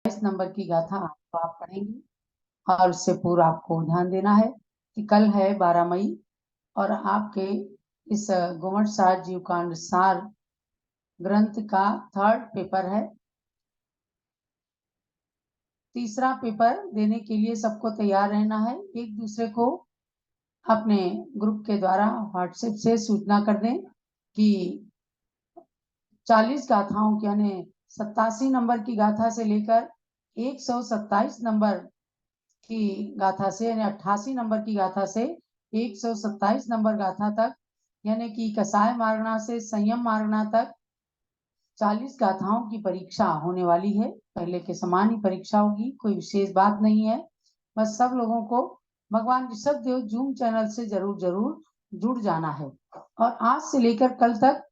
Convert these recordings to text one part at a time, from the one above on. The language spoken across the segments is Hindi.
इस नंबर की गाथा आपको आप पढ़ेंगे और उससे पूर्व आपको ध्यान देना है कि कल है 12 मई और आपके इस घुमट सार जीवकांड सार ग्रंथ का 3rd पेपर है। तीसरा पेपर देने के लिए सबको तैयार रहना है। एक दूसरे को अपने ग्रुप के द्वारा व्हाट्सएप से सूचना कर दें कि 40 गाथाओं की यानी 87 नंबर की गाथा से लेकर 127 नंबर की गाथा से यानी 88 नंबर की गाथा से 127 नंबर गाथा तक यानी कि कसाय मारना से संयम मारना तक 40 गाथाओं की परीक्षा होने वाली है। पहले के समान ही परीक्षा होगी, कोई विशेष बात नहीं है। बस सब लोगों को भगवान ऋषभ देव जूम चैनल से जरूर जुड़ जाना है और आज से लेकर कल तक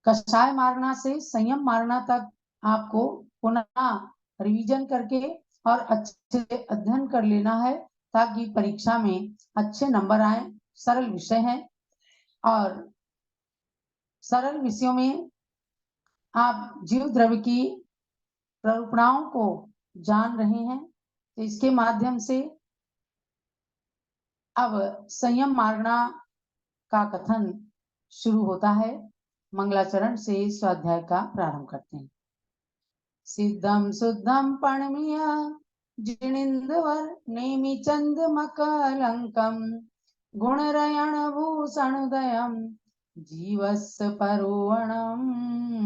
कषाय मारना से संयम मारना तक आपको पुनः रिवीजन करके और अच्छे से अध्ययन कर लेना है ताकि परीक्षा में अच्छे नंबर आए। सरल विषय है और सरल विषयों में आप जीव द्रव्य की प्ररूपणाओं को जान रहे हैं, तो इसके माध्यम से अब संयम मारना का कथन शुरू होता है। मंगलाचरण से स्वाध्याय का प्रारंभ करते हैं। सिद्धम शुद्धम पणमीय जिनिंदवर नेमि चंद मकलंकम गुणरयण भूषणोदयम जीवस्य परोवणम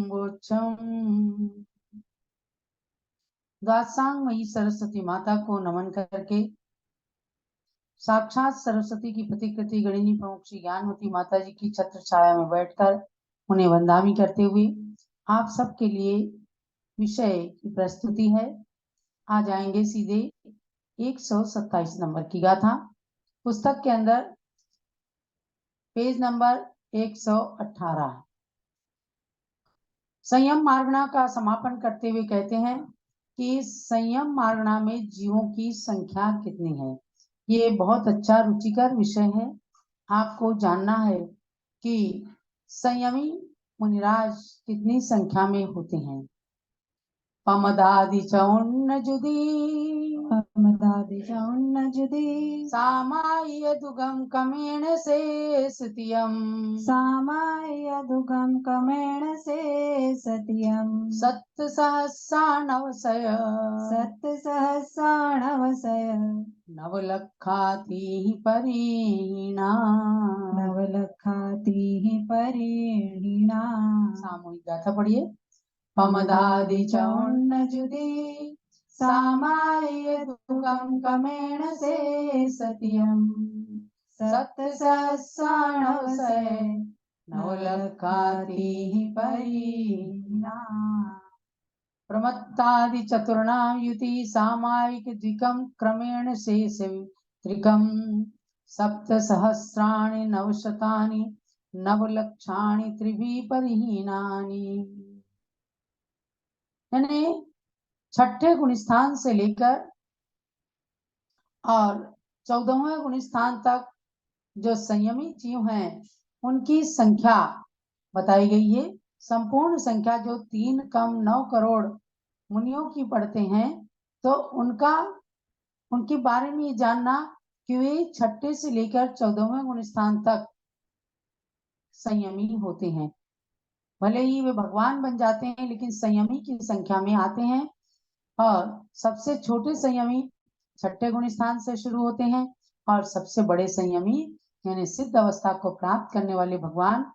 वोचम। द्वादशांगमयी सरस्वती माता को नमन करके साक्षात सरस्वती की प्रतिकृति गणिनी प्रमुख श्री ज्ञानवती माता जी की छत्र छाया में बैठकर उन्हें वंदनामी करते हुए आप सबके लिए विषय की प्रस्तुति है। आ जाएंगे सीधे 127 नंबर की गाथा। पुस्तक के अंदर पेज नंबर 118। संयम मार्गणा का समापन करते हुए कहते हैं कि संयम मार्गणा में जीवों की संख्या कितनी है। ये बहुत अच्छा रुचिकर विषय है। आपको जानना है कि संयमी मुनिराज कितनी संख्या में होते हैं। पमदादि चौन्न जुदी सामाय दुगम कमेण से सतियम सत्त सहस्राणवसय नवलखाति परिणा सामूहिक गाथा पढ़िए। पमदादि चौन्न जुदी सामाय दुगम कमेण से सतियम सत्त सहस्राणवसय नवलखाति परिणा। प्रमत्तादि चतुर्णाम युति सामायिक द्विकम क्रमेण शेष त्रिकम सप्त सहस्राणि नवशतानि नवलक्षाणि त्रिभिः परिहीनानि। यानी छठे गुणस्थान से लेकर और 14वें गुणस्थान तक जो संयमी जीव हैं उनकी संख्या बताई गई है। संपूर्ण संख्या जो 3 कम 9 करोड़ मुनियों की पढ़ते हैं, तो उनके बारे में जानना कि वे छठे से लेकर 14वें गुणस्थान तक संयमी होते हैं। भले ही वे भगवान बन जाते हैं लेकिन संयमी की संख्या में आते हैं और सबसे छोटे संयमी छठे गुणस्थान से शुरू होते हैं और सबसे बड़े संयमी यानी सिद्ध अवस्था को प्राप्त करने वाले भगवान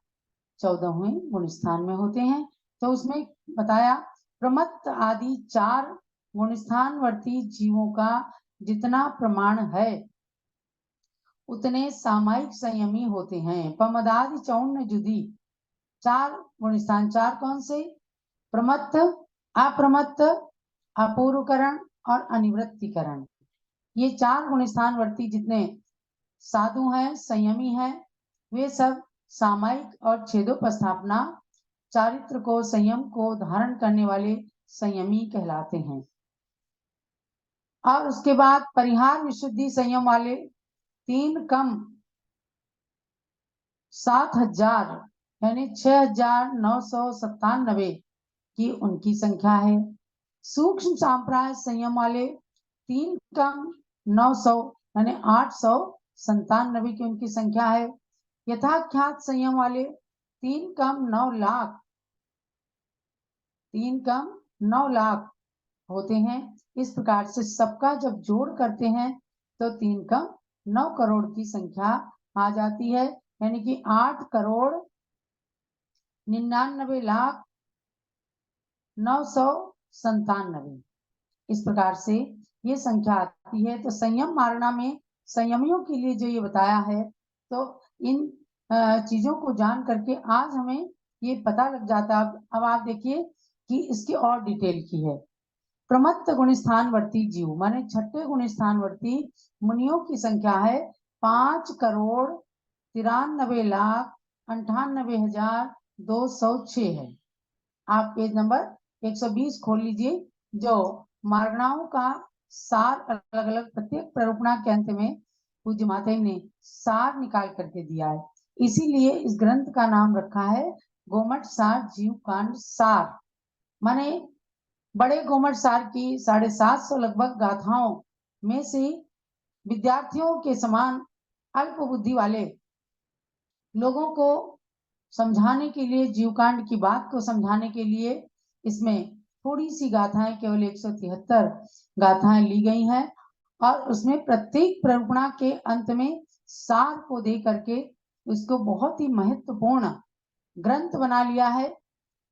14वें गुणस्थान में होते हैं। तो उसमें बताया प्रमत्त आदि 4 गुणस्थानवर्ती जीवों का जितना प्रमाण है उतने सामायिक संयमी होते हैं। पमदादि चौन्न जुदी 4 गुणस्थान। 4 कौन से? प्रमत्त, अप्रमत्त, अपूर्वकरण और अनिवृत्तिकरण। ये 4 गुणस्थानवर्ती जितने साधु हैं, संयमी हैं, वे सब सामायिक और छेदोपस्थापना चारित्र को संयम को धारण करने वाले संयमी कहलाते हैं। और उसके बाद परिहार विशुद्धि संयम वाले 3 कम 7000 यानी 6997 की उनकी संख्या है। सूक्ष्म सांप्राय संयम वाले 3 कम 900 यानी 897 की उनकी संख्या है। यथाख्यात संयम वाले 3 कम 9 लाख 3 कम 9 लाख होते हैं। इस प्रकार से सबका जब जोड़ करते हैं तो 3 कम 9 करोड़ की संख्या आ जाती है, यानी कि 8 करोड़ 99 लाख 997। इस प्रकार से ये संख्या आती है। तो संयम मारणा में संयमियों के लिए जो ये बताया है, तो इन चीजों को जान करके आज हमें ये पता लग जाता है। अब आप देखिए कि इसकी और डिटेल की है। प्रमत्त गुण स्थानवर्ती जीव माने छठे गुण स्थानवर्ती मुनियों की संख्या है 5 करोड़ 93 लाख 98,206 है। आप पेज नंबर 120 खोल लीजिए। जो मारणाओं का सार अलग अलग प्रत्येक प्ररूपणा के अंत में पूज्य माता ने सार निकाल करके दिया है, इसीलिए इस ग्रंथ का नाम रखा है गोमट सार जीव कांड सार। माने बड़े गोमट सार की 750 लगभग गाथाओं में से विद्यार्थियों के समान अल्प बुद्धि वाले लोगों को समझाने के लिए, जीवकांड की बात को समझाने के लिए इसमें थोड़ी सी गाथाएं, केवल 173 गाथाएं ली गई हैं और उसमें प्रत्येक प्ररूपणा के अंत में सार को दे करके उसको बहुत ही महत्वपूर्ण ग्रंथ बना लिया है।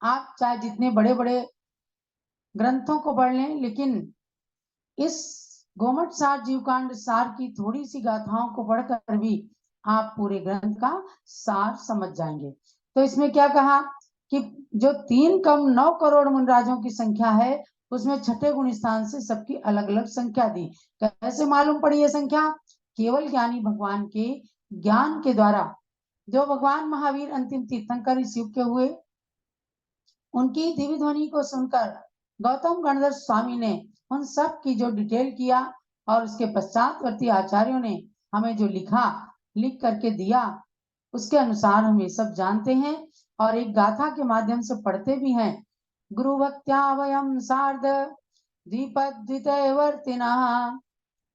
आप चाहे जितने बड़े बड़े ग्रंथों को पढ़ लें, लेकिन इस गोमट सार जीवकांड सार की थोड़ी सी गाथाओं को पढ़कर भी आप पूरे ग्रंथ का सार समझ जाएंगे। तो इसमें क्या कहा कि जो 3 कम 9 करोड़ मुनराजों की संख्या है, उसमें छठे गुण स्थान से सबकी अलग अलग संख्या दी। कैसे मालूम पड़ी ये संख्या? केवल ज्ञानी भगवान के ज्ञान के द्वारा। जो भगवान महावीर अंतिम तीर्थंकर इस युग के हुए, उनकी दिव्य ध्वनि को सुनकर गौतम गणधर स्वामी ने उन सब की जो डिटेल किया और उसके पश्चातवर्ती आचार्यों ने हमें जो लिख करके दिया, उसके अनुसार हम ये सब जानते हैं और एक गाथा के माध्यम से पढ़ते भी हैं। गुरु भक्त्या वयम सार्ध द्विपद्वितवर्तिना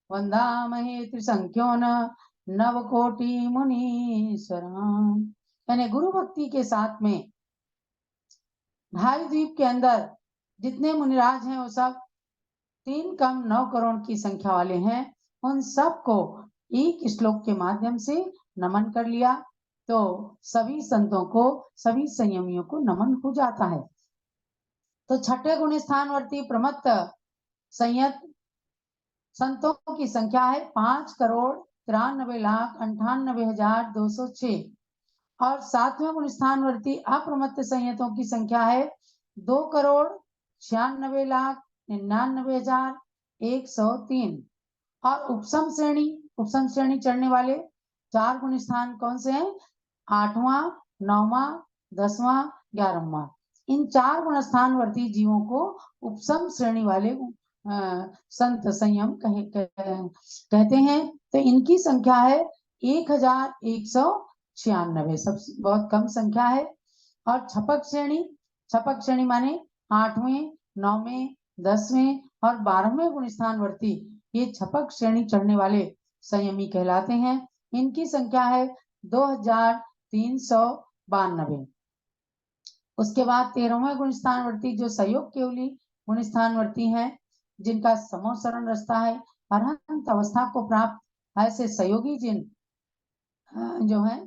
वंदामहे त्रिसंख्यो नवकोटि मुनीश्वरान्। यानी गुरु भक्ति के साथ में ढाई द्वीप के अंदर जितने मुनिराज हैं वो सब 3 कम 9 करोड़ की संख्या वाले हैं। उन सबको एक श्लोक के माध्यम से नमन कर लिया तो सभी संतों को, सभी संयमियों को नमन हो जाता है। तो छठे गुण स्थानवर्ती प्रमत्त संयत संतों की संख्या है 5 करोड़ 93 लाख 98,206 और 7वें गुण स्थानवर्ती अप्रमत्त संयतों की संख्या है 2 करोड़ 96 लाख 99,103 और उपसम श्रेणी चढ़ने वाले 4 गुण स्थान कौन से हैं? 8वां 9वां 10वां 11वां। इन 4 गुण स्थानवर्ती जीवों को उपसम श्रेणी वाले संत संयम कहते हैं। तो इनकी संख्या है 1196, सबसे बहुत कम संख्या है। और छपक श्रेणी माने 8वें 9वें 10वें और 12वें गुण स्थानवर्ती ये छपक श्रेणी चढ़ने वाले संयमी कहलाते हैं। इनकी संख्या है 2392। उसके बाद 13वें गुण स्थानवर्ती जो सहयोग केवली गुण स्थानवर्ती हैं, जिनका समोसरण रचता है, अरहंत अवस्था को प्राप्त ऐसे सहयोगी जिन जो है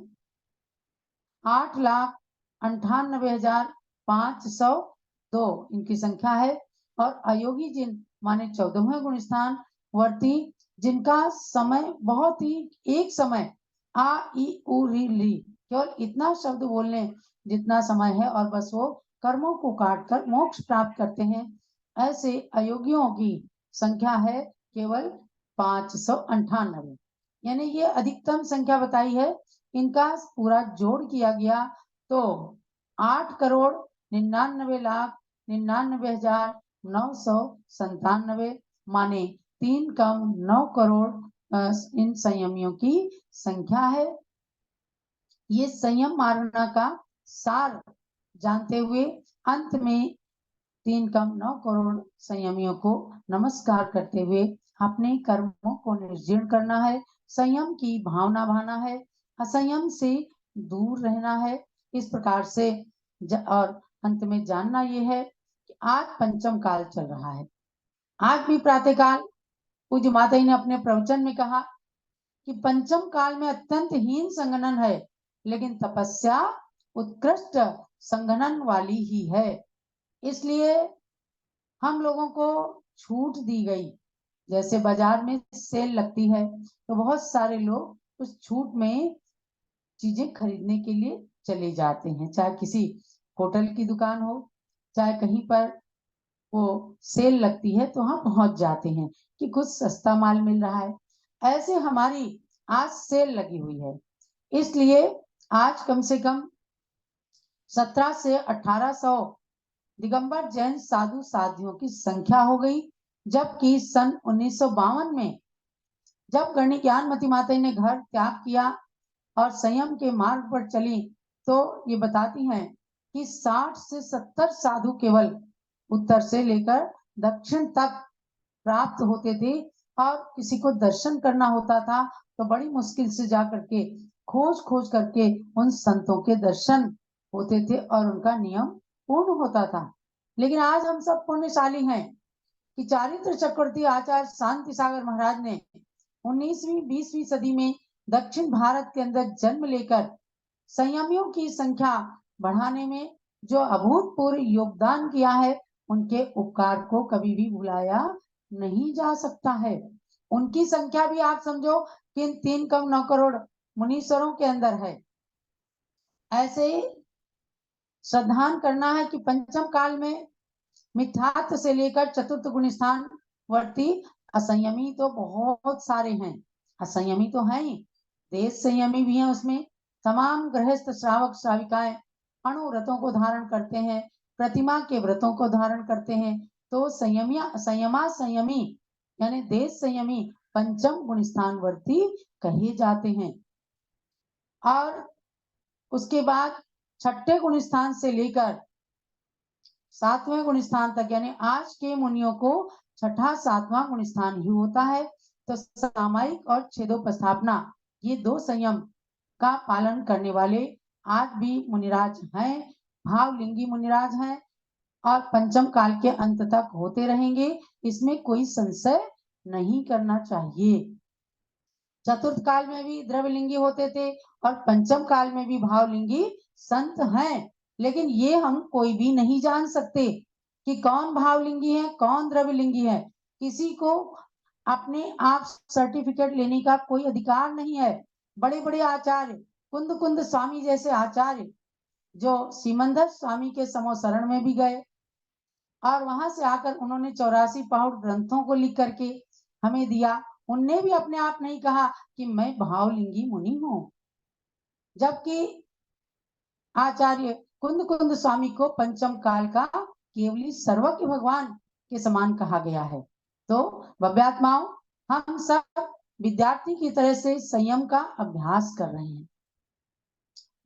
8,98,502 इनकी संख्या है। और अयोगी जिन माने 14वें गुण स्थान वर्ती, जिनका समय बहुत ही एक समय आ ई उ री ली केवल इतना शब्द बोलने जितना समय है और बस वो कर्मों को काट कर मोक्ष प्राप्त करते हैं, ऐसे अयोगियों की संख्या है केवल 598। यानी ये अधिकतम संख्या बताई है। इनका पूरा जोड़ किया गया तो 8 करोड़ 99 लाख 99,997 माने 3 कम 9 करोड़ इन संयमियों की संख्या है। ये संयम मारणा का सार जानते हुए अंत में 3,9 करोड़ संयमियों को नमस्कार करते हुए अपने कर्मों को निर्जीर्ण करना है, संयम की भावना भाना है, असंयम से दूर रहना है। इस प्रकार से और अंत में जानना ये है कि आज पंचम काल चल रहा है। आज भी प्रातःकाल पूज्य माता जी ने अपने प्रवचन में कहा कि पंचम काल में अत्यंत हीन संगठन है, लेकिन तपस्या उत्कृष्ट संगठन वाली ही है। इसलिए हम लोगों को छूट दी गई। जैसे बाजार में सेल लगती है तो बहुत सारे लोग उस छूट में चीजें खरीदने के लिए चले जाते हैं, चाहे किसी होटल की दुकान हो, चाहे कहीं पर वो सेल लगती है तो वहां पहुंच जाते हैं कि कुछ सस्ता माल मिल रहा है। ऐसे हमारी आज सेल लगी हुई है, इसलिए आज कम से कम 17 से 1800 दिगंबर जैन साधु साधियों की संख्या हो गई। जबकि सन 1952 में जब गणि ज्ञानमती माता ने घर त्याग किया और संयम के मार्ग पर चली, तो ये बताती हैं कि 60 से 70 साधु केवल उत्तर से लेकर दक्षिण तक प्राप्त होते थे, और किसी को दर्शन करना होता था तो बड़ी मुश्किल से जा करके खोज खोज करके उन संतों के दर्शन होते थे और उनका नियम पूर्ण होता था। लेकिन आज हम सब पुण्यशाली हैं कि चारित्र चक्रवर्ती आचार्य शांति सागर महाराज ने 19वीं 20वीं सदी में दक्षिण भारत के अंदर जन्म लेकर संयमियों की संख्या बढ़ाने में जो अभूतपूर्व योगदान किया है, उनके उपकार को कभी भी भुलाया नहीं जा सकता है। उनकी संख्या भी आप समझो कि 3,9 करोड़ मुनीश्वरों के अंदर है। ऐसे ही श्रद्धान करना है कि पंचम काल में मिथ्यात्व से लेकर चतुर्थ गुण स्थान वर्ती असंयमी तो बहुत सारे हैं। असंयमी तो है ही, देश संयमी भी है, उसमें तमाम गृहस्थ श्रावक श्राविकाएं अणु व्रतों को धारण करते हैं, प्रतिमा के व्रतों को धारण करते हैं। तो संयमी यानी देश संयमी पंचम गुण स्थान वर्ती कहे जाते हैं। और उसके बाद छठे गुण स्थान से लेकर 7वें गुण स्थान तक, यानी आज के मुनियों को छठा 7वां गुण स्थान ही होता है। तो सामायिक और छेदोपस्थापना ये 2 संयम का पालन करने वाले आज भी मुनिराज हैं, भावलिंगी मुनिराज हैं और पंचम काल के अंत तक होते रहेंगे, इसमें कोई संशय नहीं करना चाहिए। चतुर्थ काल में भी द्रव्यलिंगी होते थे और पंचम काल में भी भावलिंगी संत हैं, लेकिन ये हम कोई भी नहीं जान सकते कि कौन भावलिंगी है कौन द्रव्यलिंगी है। किसी को अपने आप सर्टिफिकेट लेने का कोई अधिकार नहीं है। बड़े बड़े आचार्य कुंद कुंद स्वामी जैसे आचार्य जो सिमंदर स्वामी के समोसरण में भी गए और वहां से आकर उन्होंने 84 पाउंड ग्रंथों को लिख करके हमें दिया, उनने भी अपने आप नहीं कहा कि मैं भावलिंगी मुनि हूं। जबकि आचार्य कुंद कुंद स्वामी को पंचम काल का केवली सर्वज्ञ भगवान के समान कहा गया है। तो भव्यात्माओं, हम सब विद्यार्थी की तरह से संयम का अभ्यास कर रहे हैं।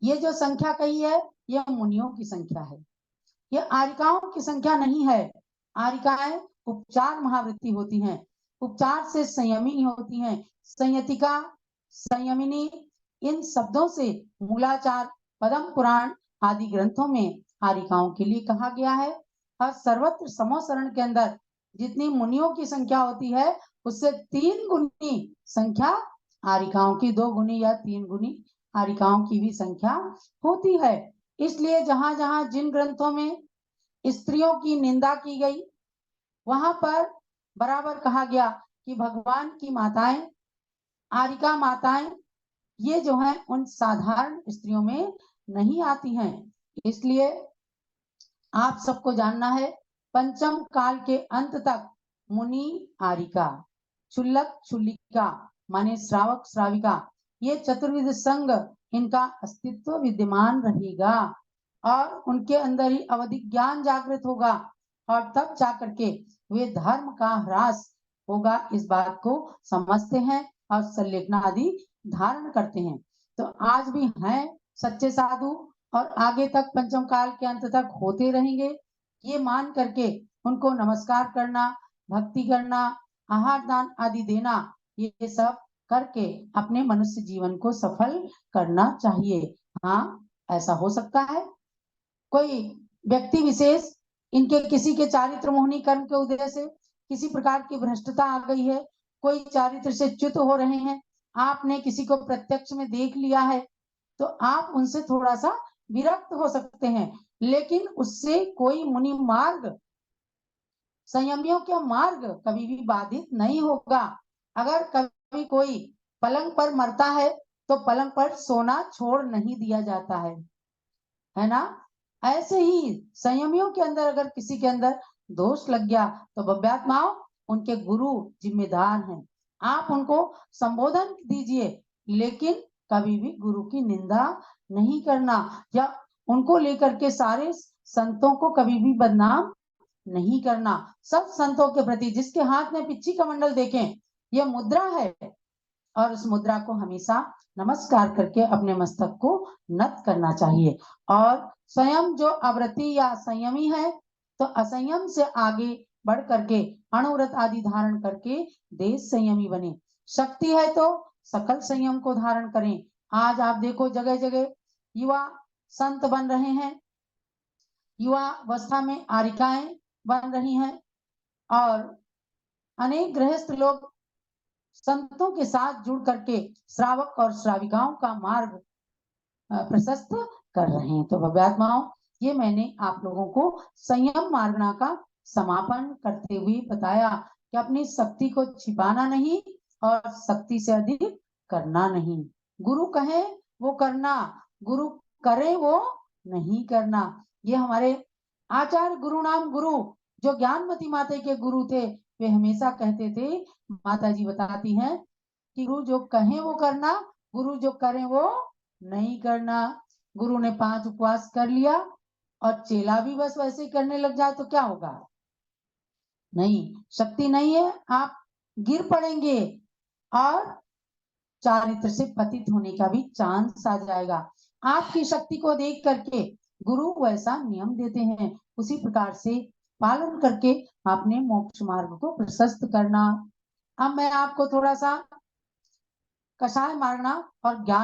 ये जो संख्या कही है यह मुनियों की संख्या है, ये आरिकाओं की संख्या नहीं है। आरिकाएं उपचार महावृत्ति होती हैं, उपचार से संयमी होती हैं। संयतिका, संयमिनी, इन शब्दों से मूलाचार, पद्म पुराण आदि ग्रंथों में आरिकाओं के लिए कहा गया है। और सर्वत्र समोसरण के अंदर जितनी मुनियों की संख्या होती है उससे 3 गुनी संख्या आरिकाओं की, 2 गुनी या 3 गुनी आरिकाओं की भी संख्या होती है। इसलिए जहां जहां जिन ग्रंथों में स्त्रियों की निंदा की गई वहां पर बराबर कहा गया कि भगवान की माताएं, आरिका माताएं, ये जो हैं उन साधारण स्त्रियों में नहीं आती हैं। इसलिए आप सबको जानना है, पंचम काल के अंत तक मुनि आरिका, क्षुल्लक क्षुल्लिका माने श्रावक श्राविका, ये चतुर्विध संघ इनका अस्तित्व विद्यमान रहेगा और उनके अंदर ही अवधि ज्ञान जागृत होगा और तब जाकर के वे धर्म का ह्रास होगा, इस बात को समझते हैं और संलेखना आदि धारण करते हैं। तो आज भी हैं सच्चे साधु और आगे तक पंचम काल के अंत तक होते रहेंगे, ये मान करके उनको नमस्कार करना, भक्ति करना, आहार दान आदि देना, ये सब करके अपने मनुष्य जीवन को सफल करना चाहिए। हाँ, ऐसा हो सकता है कोई व्यक्ति विशेष इनके किसी के चारित्र मोहनी कर्म के उदय से किसी प्रकार की भ्रष्टता आ गई है, कोई चारित्र से च्युत हो रहे हैं, आपने किसी को प्रत्यक्ष में देख लिया है, तो आप उनसे थोड़ा सा विरक्त हो सकते हैं, लेकिन उससे कोई मुनि मार्ग, संयमियों का मार्ग कभी भी बाधित नहीं होगा। अगर कभी कोई पलंग पर मरता है तो पलंग पर सोना छोड़ नहीं दिया जाता है ना। ऐसे ही संयमियों के अंदर अगर किसी के अंदर दोष लग गया तो बब्यात्माओं उनके गुरु जिम्मेदार हैं, आप उनको संबोधन दीजिए, लेकिन कभी भी गुरु की निंदा नहीं करना या उनको लेकर के सारे संतों को कभी भी बदनाम नहीं करना। सब संतों के प्रति जिसके हाथ में पिच्ची कमंडल देखें, यह मुद्रा है और उस मुद्रा को हमेशा नमस्कार करके अपने मस्तक को नत करना चाहिए। और स्वयं जो अव्रती या संयमी है तो असंयम से आगे बढ़ करके अणुव्रत आदि धारण करके देश संयमी बने। शक्ति है तो सकल संयम को धारण करें। आज आप देखो जगह जगह युवा संत बन रहे हैं, युवा अवस्था में आरिकाएं बन रही हैं और अनेक गृहस्थ लोग संतों के साथ जुड़ करके श्रावक और श्राविकाओं का मार्ग प्रशस्त कर रहे हैं। तो भव्यात्माओं, ये मैंने आप लोगों को संयम मार्गना का समापन करते हुए बताया कि अपनी शक्ति को छिपाना नहीं और शक्ति से अधिक करना नहीं। गुरु कहे वो करना, गुरु करे वो नहीं करना। ये हमारे आचार्य गुरु नाम गुरु जो ज्ञानमती माता के गुरु थे, वे हमेशा कहते थे, माता जी बताती हैं कि गुरु जो कहे वो करना, गुरु जो करे वो नहीं करना। गुरु ने 5 उपवास कर लिया और चेला भी बस वैसे ही करने लग जाए तो क्या होगा? नहीं, शक्ति नहीं है, आप गिर पड़ेंगे और चारित्र से पतित होने का भी चांस आ जाएगा। आपकी शक्ति को देख करके गुरु वैसा नियम देते हैं, उसी प्रकार से पालन करके अपने मोक्ष मार्ग को प्रशस्त करना। अब मैं आपको थोड़ा सा कषाय मारना और ज्ञान